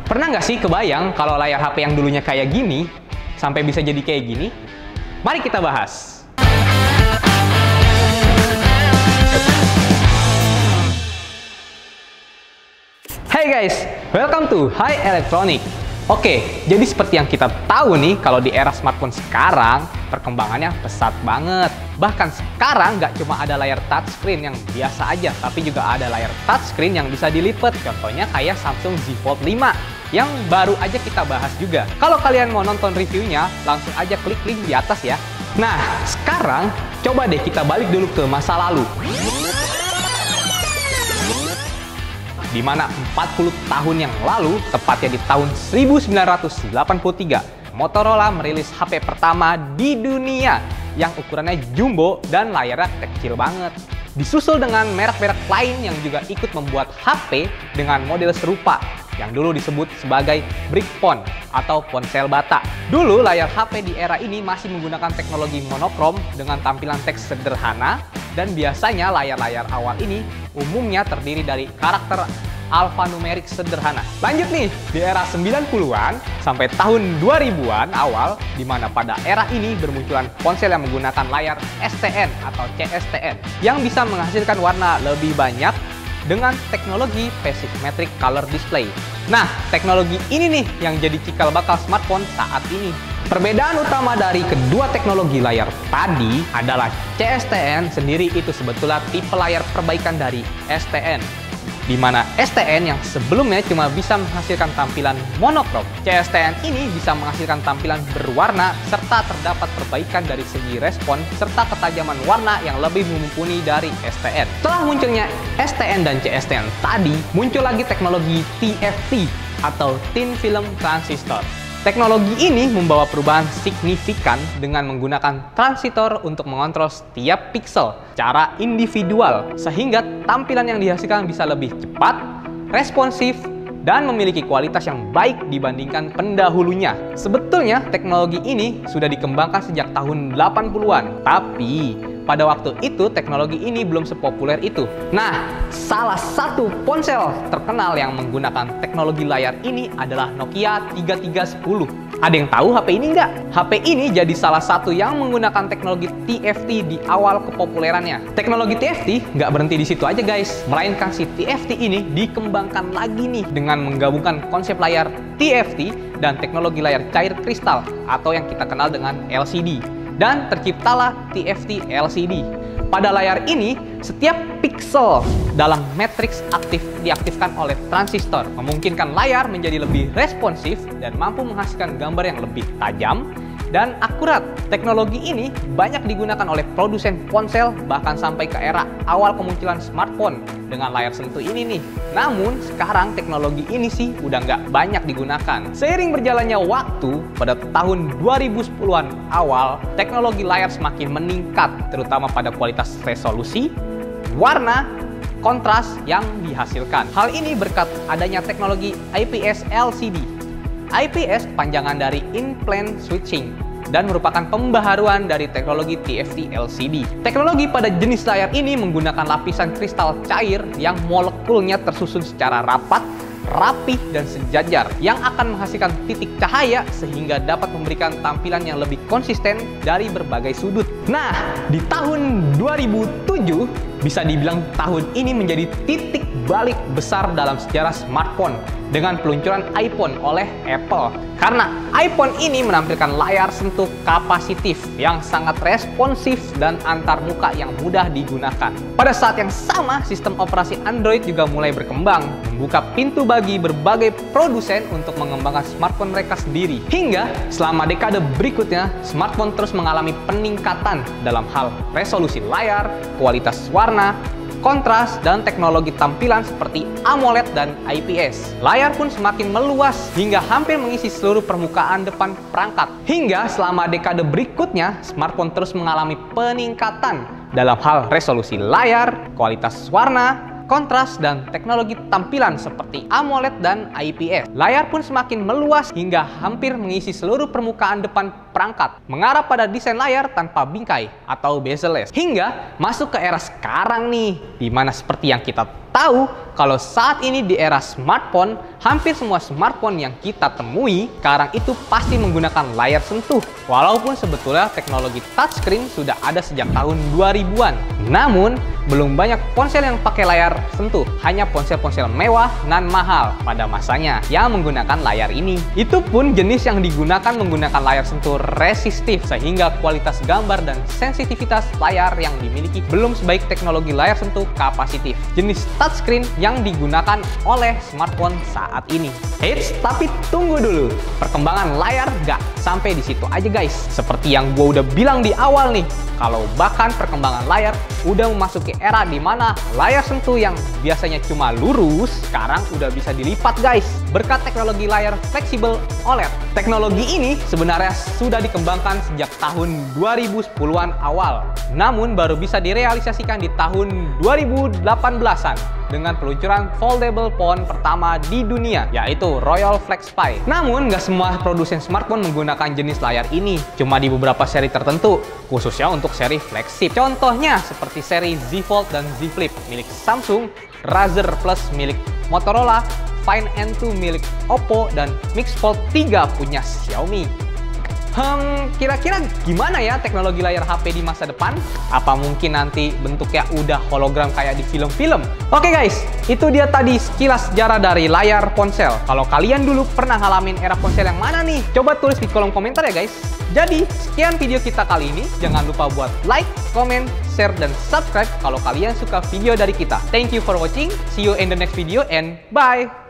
Pernah nggak sih kebayang kalau layar HP yang dulunya kayak gini, sampai bisa jadi kayak gini? Mari kita bahas. Hey guys, welcome to Hi Electronic. Oke, jadi seperti yang kita tahu nih, kalau di era smartphone sekarang, perkembangannya pesat banget. Bahkan sekarang nggak cuma ada layar touchscreen yang biasa aja, tapi juga ada layar touchscreen yang bisa dilipat. Contohnya kayak Samsung Z Fold 5, yang baru aja kita bahas juga. Kalau kalian mau nonton reviewnya, langsung aja klik link di atas ya. Nah, sekarang coba deh kita balik dulu ke masa lalu. Di mana 40 tahun yang lalu, tepatnya di tahun 1983, Motorola merilis HP pertama di dunia yang ukurannya jumbo dan layarnya kecil banget. Disusul dengan merek-merek lain yang juga ikut membuat HP dengan model serupa yang dulu disebut sebagai brick phone atau ponsel bata. Dulu layar HP di era ini masih menggunakan teknologi monokrom dengan tampilan teks sederhana, dan biasanya layar-layar awal ini umumnya terdiri dari karakter alfanumerik sederhana. Lanjut nih, di era 90-an sampai tahun 2000-an awal, di mana pada era ini bermunculan ponsel yang menggunakan layar STN atau CSTN yang bisa menghasilkan warna lebih banyak dengan teknologi Passive Metric Color Display. Nah, teknologi ini nih yang jadi cikal bakal smartphone saat ini. Perbedaan utama dari kedua teknologi layar tadi adalah CSTN sendiri itu sebetulnya tipe layar perbaikan dari STN, di mana STN yang sebelumnya cuma bisa menghasilkan tampilan monokrom, CSTN ini bisa menghasilkan tampilan berwarna serta terdapat perbaikan dari segi respon serta ketajaman warna yang lebih mumpuni dari STN. Setelah munculnya STN dan CSTN tadi, muncul lagi teknologi TFT atau Thin Film Transistor. Teknologi ini membawa perubahan signifikan dengan menggunakan transistor untuk mengontrol setiap pixel secara individual, sehingga tampilan yang dihasilkan bisa lebih cepat, responsif, dan memiliki kualitas yang baik dibandingkan pendahulunya. Sebetulnya teknologi ini sudah dikembangkan sejak tahun 80-an, tapi pada waktu itu teknologi ini belum sepopuler itu. Nah, salah satu ponsel terkenal yang menggunakan teknologi layar ini adalah Nokia 3310. Ada yang tahu HP ini nggak? HP ini jadi salah satu yang menggunakan teknologi TFT di awal kepopulerannya. Teknologi TFT nggak berhenti di situ aja guys, melainkan si TFT ini dikembangkan lagi nih dengan menggabungkan konsep layar TFT dan teknologi layar cair kristal atau yang kita kenal dengan LCD. Dan terciptalah TFT LCD. Pada layar ini, setiap pixel dalam matriks aktif diaktifkan oleh transistor, memungkinkan layar menjadi lebih responsif dan mampu menghasilkan gambar yang lebih tajam dan akurat. Teknologi ini banyak digunakan oleh produsen ponsel bahkan sampai ke era awal kemunculan smartphone dengan layar sentuh ini nih. Namun sekarang teknologi ini sih udah nggak banyak digunakan. Seiring berjalannya waktu, pada tahun 2010-an awal, teknologi layar semakin meningkat, terutama pada kualitas resolusi, warna, kontras yang dihasilkan. Hal ini berkat adanya teknologi IPS LCD. IPS panjangan dari In-Plane Switching dan merupakan pembaharuan dari teknologi TFT LCD. Teknologi pada jenis layar ini menggunakan lapisan kristal cair yang molekulnya tersusun secara rapat, rapih, dan sejajar yang akan menghasilkan titik cahaya sehingga dapat memberikan tampilan yang lebih konsisten dari berbagai sudut. Nah, di tahun 2007 bisa dibilang tahun ini menjadi titik balik besar dalam sejarah smartphone dengan peluncuran iPhone oleh Apple. Karena iPhone ini menampilkan layar sentuh kapasitif yang sangat responsif dan antarmuka yang mudah digunakan. Pada saat yang sama, sistem operasi Android juga mulai berkembang, membuka pintu bagi berbagai produsen untuk mengembangkan smartphone mereka sendiri. Hingga selama dekade berikutnya, smartphone terus mengalami peningkatan dalam hal resolusi layar, kualitas warna, kontras, dan teknologi tampilan seperti AMOLED dan IPS. Layar pun semakin meluas hingga hampir mengisi seluruh permukaan depan perangkat. Hingga selama dekade berikutnya, smartphone terus mengalami peningkatan dalam hal resolusi layar, kualitas warna, kontras, dan teknologi tampilan seperti AMOLED dan IPS. Layar pun semakin meluas hingga hampir mengisi seluruh permukaan depan perangkat, mengarah pada desain layar tanpa bingkai atau bezel-less. Hingga masuk ke era sekarang nih, di mana seperti yang kita tahu, kalau saat ini di era smartphone, Hampir semua smartphone yang kita temui sekarang itu pasti menggunakan layar sentuh. Walaupun sebetulnya teknologi touchscreen sudah ada sejak tahun 2000-an. Namun, belum banyak ponsel yang pakai layar sentuh. Hanya ponsel-ponsel mewah dan mahal pada masanya yang menggunakan layar ini. Itu pun jenis yang digunakan menggunakan layar sentuh resistif, sehingga kualitas gambar dan sensitivitas layar yang dimiliki belum sebaik teknologi layar sentuh kapasitif, jenis touchscreen yang digunakan oleh smartphone saat ini. Eits, tapi tunggu dulu. Perkembangan layar gak sampai di situ aja guys. Seperti yang gue udah bilang di awal nih, kalau bahkan perkembangan layar udah memasuki era di mana layar sentuh yang biasanya cuma lurus sekarang udah bisa dilipat guys, berkat teknologi layar fleksibel OLED. Teknologi ini sebenarnya sudah dikembangkan sejak tahun 2010-an awal, namun baru bisa direalisasikan di tahun 2018-an dengan peluncuran foldable phone pertama di dunia, yaitu Royal Flex Pi. Namun, nggak semua produsen smartphone menggunakan jenis layar ini, cuma di beberapa seri tertentu, khususnya untuk seri flagship. Contohnya seperti seri Z Fold dan Z Flip milik Samsung, Razer Plus milik Motorola, Find N2 milik Oppo, dan Mix Fold 3 punya Xiaomi. Kira-kira gimana ya teknologi layar HP di masa depan? Apa mungkin nanti bentuknya udah hologram kayak di film-film? Oke guys, itu dia tadi sekilas sejarah dari layar ponsel. Kalau kalian dulu pernah ngalamin era ponsel yang mana nih? Coba tulis di kolom komentar ya guys. Jadi, sekian video kita kali ini. Jangan lupa buat like, comment, share, dan subscribe kalau kalian suka video dari kita. Thank you for watching. See you in the next video and bye!